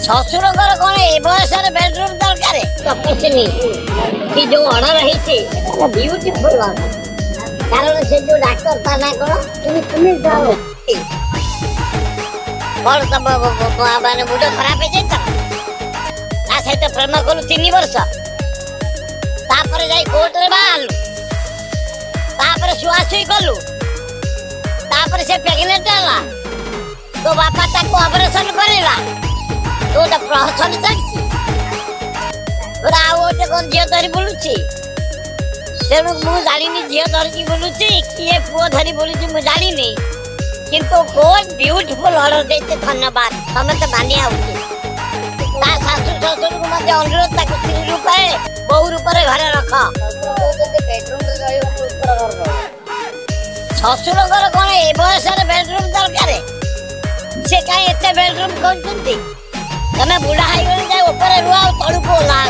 ଶଶୁରଙ୍କର କଣ ଏ ବୟସରେ ବେଡରୁମ ଦରକାର? ତପସ୍ୱିନୀ କି ଯୋଉ ଅର୍ଡର ହେଇଛି ବିୟୁଟିଫୁଲ ଅର୍ଡର, କାରଣ ସେ ଯୋଉ ଡାକ୍ତର ତା ନା କଣ ତୁମେ ଯାଅ କଣ ତମ ମାନେ ମୁଣ୍ଡ ଖରାପ ହେଇଯାଇଛି ତା ସହିତ ପ୍ରେମ କଲୁ 3 ବର୍ଷ, ତାପରେ ଯାଇ କୋର୍ଟରେ ବାହାରିଲୁ, ତାପରେ ଶୁଆଶୁଇ କଲୁ, ତାପରେ ସେ ପ୍ରେଗନେଣ୍ଟ ହେଲା, ତୋ ବାପା ତାକୁ ଅପରେସନ କରିଲା, ତୁ ଗୋଟେ ପ୍ରହସନ ଚାଲିଛି, ତୋର ଆଉ ଗୋଟେ କଣ ଝିଅ ଧରି ବୁଲୁଛି। ତେଣୁ ମୁଁ ଜାଣିନି ଝିଅ ଧରିକି ବୁଲୁଛି କିଏ ପୁଅ ଧରି ବୁଲୁଛି ମୁଁ ଜାଣିନି, କିନ୍ତୁ କୋର୍ଟ ବିୟୁଟିଫୁଲ ଅର୍ଡର ଦେଇছে, ଧନ୍ୟବାଦ, ସମସ୍ତେ ମାନିବା ଉଚିତ। ତା ଶାଶୁ ଶ୍ୱଶୁରକୁ ମଧ୍ୟ ଅନୁରୋଧ ତାକୁ ସ୍ତ୍ରୀ ରୂପେ ବୋହୂ ରୂପରେ ଘରେ ରଖ। ଶ୍ୱଶୁରଙ୍କର କଣ ଏ ବୟସରେ ବେଡରୁମ ଦରକାର? ସେ କାହିଁ ଏତେ ବେଡରୁମ କରୁଛନ୍ତି? ତମେ ବୁଢା ହେଇଗଲେ ଯାଇ ଉପରେ ରୁହ ଆଉ ତଳକୁ ଓହ୍ଲା।